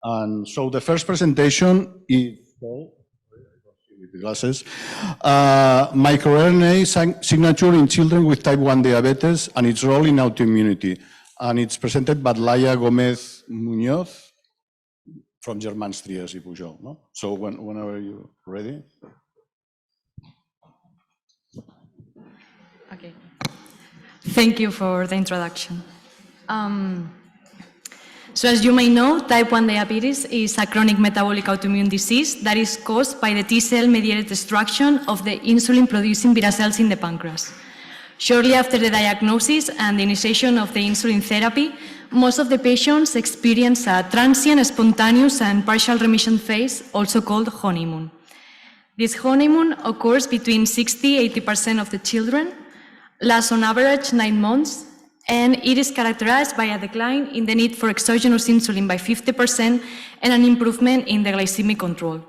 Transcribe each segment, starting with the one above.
And so the first presentation is with the glasses, microRNA signature in children with type 1 diabetes and its role in autoimmunity. And it's presented by Laia Gómez-Muñoz from Germans Trias and Pujol. No? So whenever you're ready. Okay. Thank you for the introduction. So as you may know, type 1 diabetes is a chronic metabolic autoimmune disease that is caused by the T-cell mediated destruction of the insulin-producing beta cells in the pancreas. Shortly after the diagnosis and the initiation of the insulin therapy, most of the patients experience a transient, spontaneous, and partial remission phase, also called honeymoon. This honeymoon occurs between 60–80% of the children, lasts on average 9 months, and it is characterized by a decline in the need for exogenous insulin by 50% and an improvement in the glycemic control.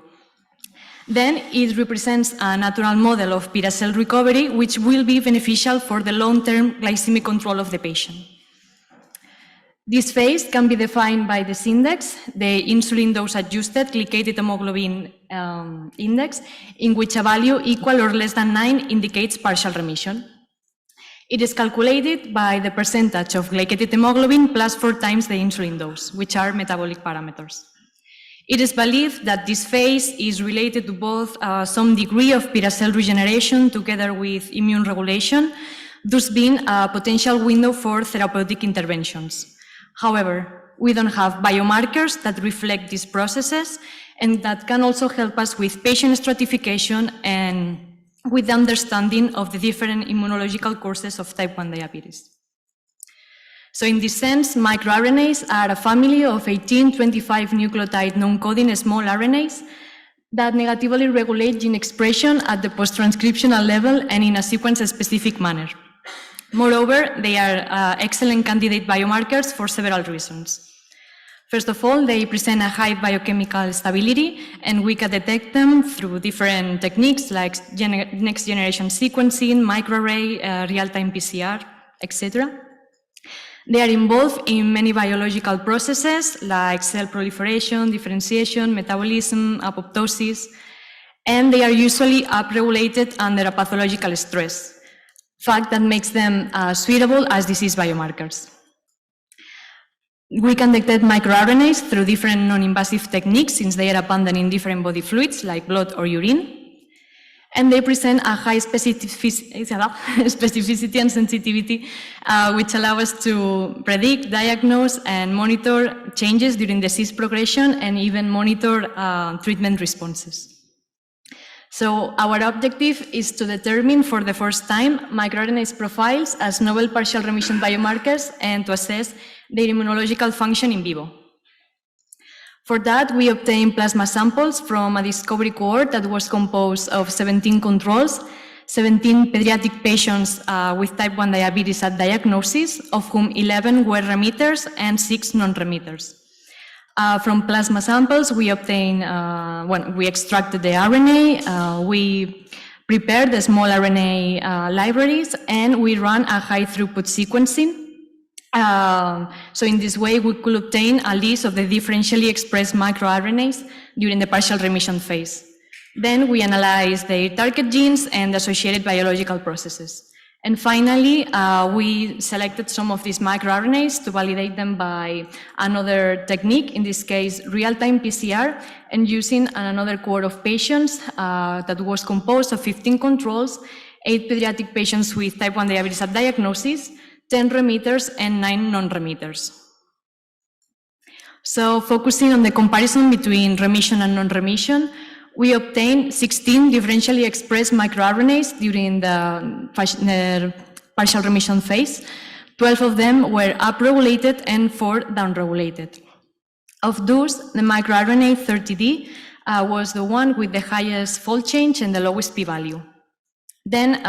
Then it represents a natural model of beta cell recovery, which will be beneficial for the long-term glycemic control of the patient. This phase can be defined by this index, the insulin dose-adjusted glycated hemoglobin index, in which a value equal or less than 9 indicates partial remission. It is calculated by the percentage of glycated hemoglobin plus 4 times the insulin dose, which are metabolic parameters. It is believed that this phase is related to both some degree of beta cell regeneration together with immune regulation, thus being a potential window for therapeutic interventions. However, we don't have biomarkers that reflect these processes and that can also help us with patient stratification and with the understanding of the different immunological courses of type 1 diabetes. So in this sense, microRNAs are a family of 18–25 nucleotide non-coding small RNAs that negatively regulate gene expression at the post-transcriptional level and in a sequence-specific manner. Moreover, they are excellent candidate biomarkers for several reasons. First of all, they present a high biochemical stability, and we can detect them through different techniques like next-generation sequencing, microarray, real-time PCR, etc. They are involved in many biological processes like cell proliferation, differentiation, metabolism, apoptosis, and they are usually upregulated under a pathological stress, fact that makes them suitable as disease biomarkers. We can detect microRNAs through different non-invasive techniques since they are abundant in different body fluids like blood or urine. And they present a high specificity and sensitivity, which allow us to predict, diagnose, and monitor changes during disease progression and even monitor treatment responses. So our objective is to determine for the first time microRNAs profiles as novel partial remission biomarkers and to assess their immunological function in vivo. For that, we obtained plasma samples from a discovery cohort that was composed of 17 controls, 17 pediatric patients with type 1 diabetes at diagnosis, of whom 11 were remitters and 6 non-remitters. From plasma samples, we obtained, we extracted the RNA, we prepared the small RNA libraries, and we ran a high-throughput sequencing. So in this way, we could obtain a list of the differentially expressed microRNAs during the partial remission phase. Then we analyzed their target genes and associated biological processes. And finally, we selected some of these microRNAs to validate them by another technique, in this case, real-time PCR, and using another cohort of patients that was composed of 15 controls, 8 pediatric patients with type 1 diabetes at diagnosis, 10 remitters, and 9 non-remitters. So focusing on the comparison between remission and non-remission, we obtained 16 differentially expressed microRNAs during the partial remission phase. 12 of them were upregulated and 4 downregulated. Of those, the microRNA 30D was the one with the highest fold change and the lowest p-value. Then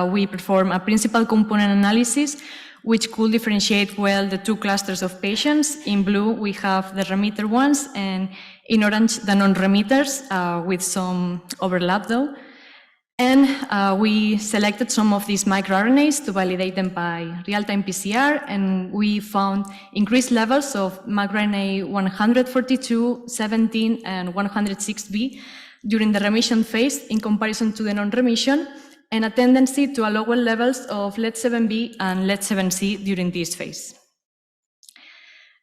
we performed a principal component analysis which could differentiate well the two clusters of patients. In blue, we have the remitter ones, and in orange, the non-remitters, with some overlap though. And we selected some of these microRNAs to validate them by real-time PCR, and we found increased levels of microRNA 142, 17, and 106B during the remission phase in comparison to the non-remission, and a tendency to lower levels of LED7B and LED7C during this phase.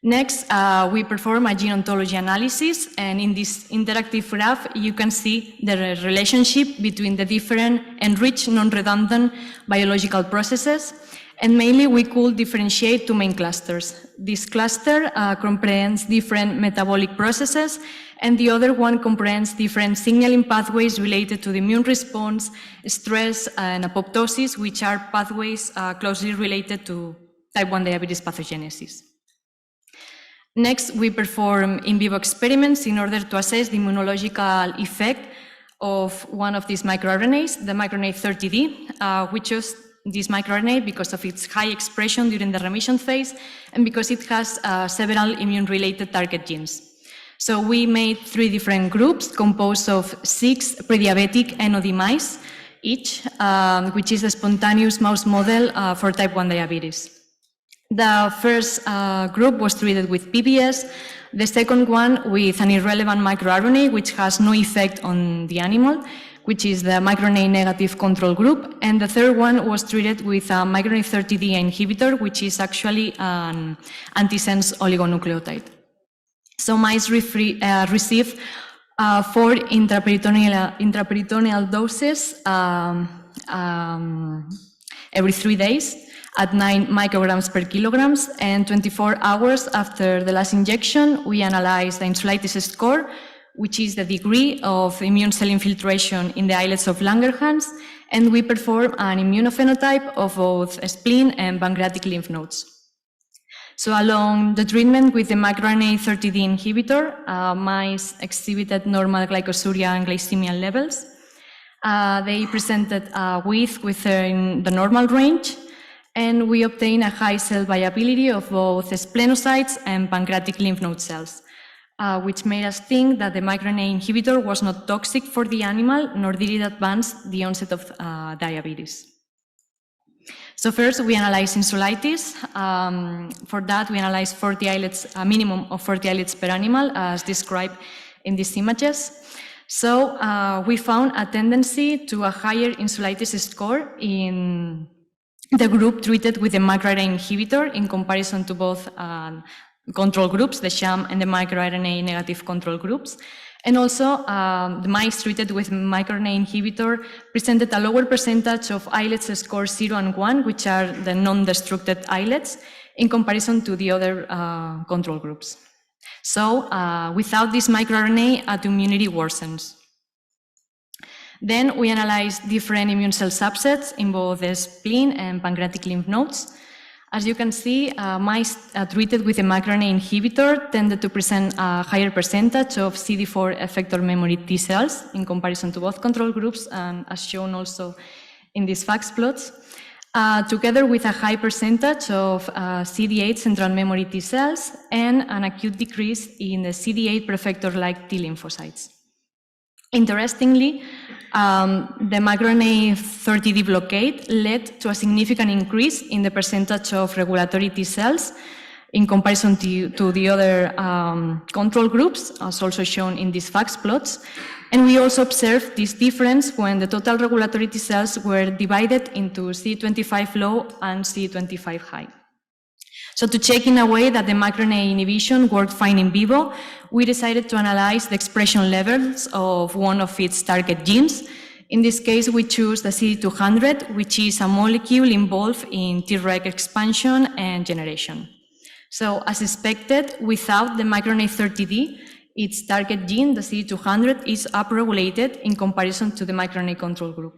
Next, we perform a gene ontology analysis, and in this interactive graph, you can see the relationship between the different enriched non-redundant biological processes, and mainly we could differentiate two main clusters. This cluster comprehends different metabolic processes, and the other one comprehends different signaling pathways related to the immune response, stress, and apoptosis, which are pathways closely related to type 1 diabetes pathogenesis. Next, we perform in vivo experiments in order to assess the immunological effect of one of these microRNAs, the microRNA 30D. We chose this microRNA because of its high expression during the remission phase and because it has several immune-related target genes. So we made 3 different groups composed of 6 pre-diabetic NOD mice each, which is a spontaneous mouse model for type 1 diabetes. The first group was treated with PBS, the second one with an irrelevant microRNA which has no effect on the animal, which is the microRNA negative control group, and the third one was treated with a microRNA 30D inhibitor, which is actually an antisense oligonucleotide. So mice receive 4 intraperitoneal doses every 3 days at 9 micrograms per kilograms, and 24 hours after the last injection, we analyze the insulitis score, which is the degree of immune cell infiltration in the islets of Langerhans, and we perform an immunophenotype of both spleen and pancreatic lymph nodes. So along the treatment with the microRNA 30D inhibitor, mice exhibited normal glycosuria and glycemia levels. They presented width within the normal range, and we obtained a high cell viability of both splenocytes and pancreatic lymph node cells, which made us think that the microRNA inhibitor was not toxic for the animal, nor did it advance the onset of diabetes. So first, we analyzed insulitis. For that, we analyzed 40 islets, a minimum of 40 islets per animal, as described in these images. So we found a tendency to a higher insulitis score in the group treated with the microRNA inhibitor in comparison to both control groups, the sham and the microRNA negative control groups. And also, the mice treated with microRNA inhibitor presented a lower percentage of islets score 0 and 1, which are the non-destructed islets, in comparison to the other control groups. So, without this microRNA, autoimmunity worsens. Then we analyzed different immune cell subsets in both the spleen and pancreatic lymph nodes. As you can see, mice treated with a microRNA inhibitor tended to present a higher percentage of CD4 effector memory T cells in comparison to both control groups, and as shown also in these FACS plots, together with a high percentage of CD8 central memory T cells and an acute decrease in the CD8 prefector-like T lymphocytes. Interestingly, the microRNA 30D blockade led to a significant increase in the percentage of regulatory T cells in comparison to the other control groups, as also shown in these FACS plots. And we also observed this difference when the total regulatory T cells were divided into CD25 low and CD25 high. So to check in a way that the microRNA inhibition worked fine in vivo, we decided to analyze the expression levels of one of its target genes. In this case, we choose the CD200, which is a molecule involved in Treg expansion and generation. So as expected, without the microRNA 30D, its target gene, the CD200, is upregulated in comparison to the microRNA control group.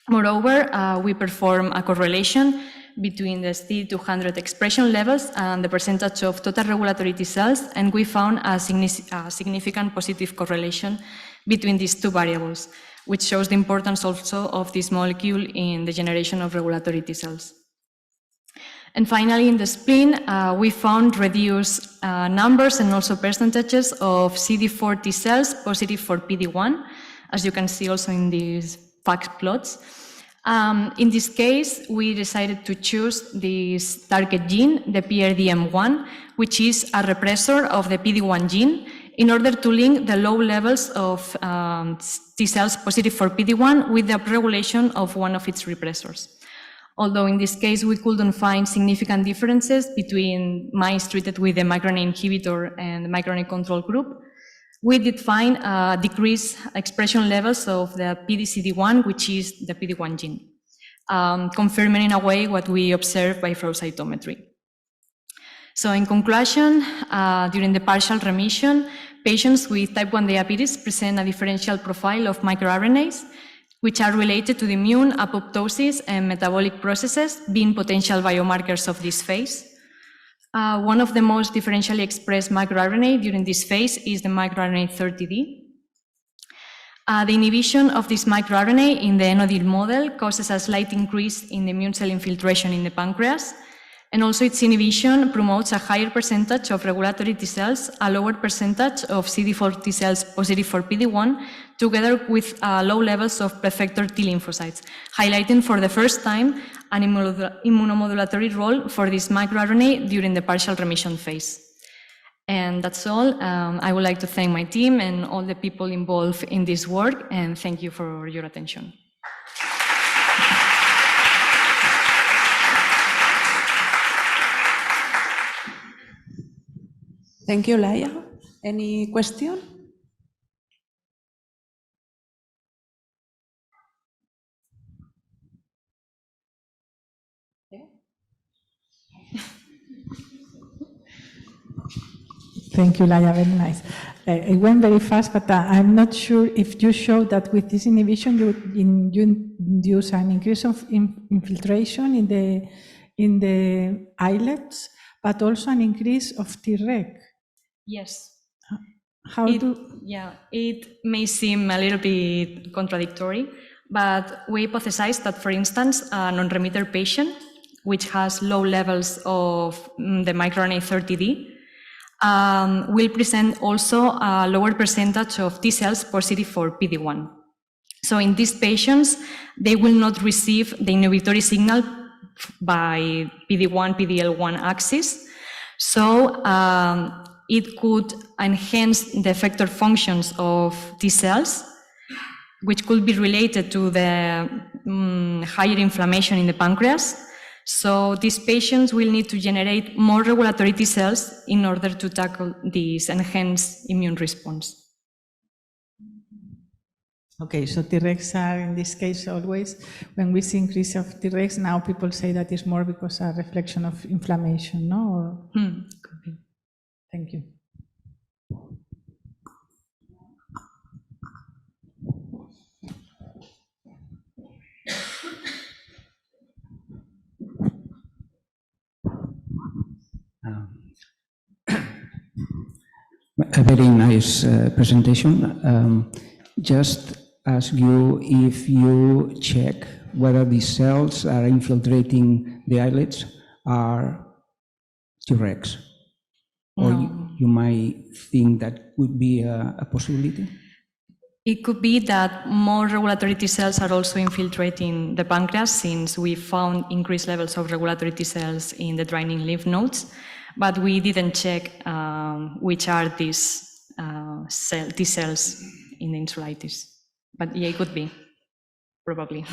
Moreover, we perform a correlation between the CD200 expression levels and the percentage of total regulatory T cells, and we found a significant positive correlation between these two variables, which shows the importance also of this molecule in the generation of regulatory T cells. And finally, in the spleen, we found reduced numbers and also percentages of CD4 T cells positive for PD-1, as you can see also in these fact plots. In this case, we decided to choose this target gene, the PRDM1, which is a repressor of the PD-1 gene, in order to link the low levels of T cells positive for PD-1 with the upregulation of one of its repressors. Although in this case we couldn't find significant differences between mice treated with the microRNA inhibitor and the microRNA control group, we did find decreased expression levels of the PDCD1, which is the PD-1 gene, confirming in a way what we observed by flow cytometry. So in conclusion, during the partial remission, patients with type 1 diabetes present a differential profile of microRNAs, which are related to the immune apoptosis and metabolic processes, being potential biomarkers of this phase. One of the most differentially expressed microRNA during this phase is the microRNA 30D. The inhibition of this microRNA in the NODIL model causes a slight increase in the immune cell infiltration in the pancreas, and also its inhibition promotes a higher percentage of regulatory T cells, a lower percentage of CD4 T cells positive for PD-1, together with low levels of prefector T lymphocytes, highlighting for the first time an immunomodulatory role for this microRNA during the partial remission phase. And that's all. I would like to thank my team and all the people involved in this work, and thank you for your attention. Thank you, Laia. Any question? Thank you, Laia, very nice. It went very fast, but I'm not sure if you showed that with this inhibition you induce an increase of infiltration in the islets, but also an increase of Treg. Yes. Yeah, it may seem a little bit contradictory, but we hypothesized that, for instance, a non-remitter patient, which has low levels of the microRNA 30D, will present also a lower percentage of T cells positive for PD-1. So in these patients, they will not receive the inhibitory signal by PD-1, PD-L1 axis. So it could enhance the effector functions of T cells, which could be related to the higher inflammation in the pancreas. So these patients will need to generate more regulatory T cells in order to tackle this enhanced immune response. Okay, so Tregs are in this case always, when we see increase of Tregs, now people say that it's more because a reflection of inflammation, no? Could be. Thank you. A very nice presentation. Just ask you if you check whether the cells are infiltrating the islets are Tregs. Or you might think that would be a possibility? It could be that more regulatory T cells are also infiltrating the pancreas, since we found increased levels of regulatory T cells in the draining lymph nodes, but we didn't check which are these T cells in the insulitis. But yeah, it could be, probably.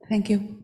Thank you.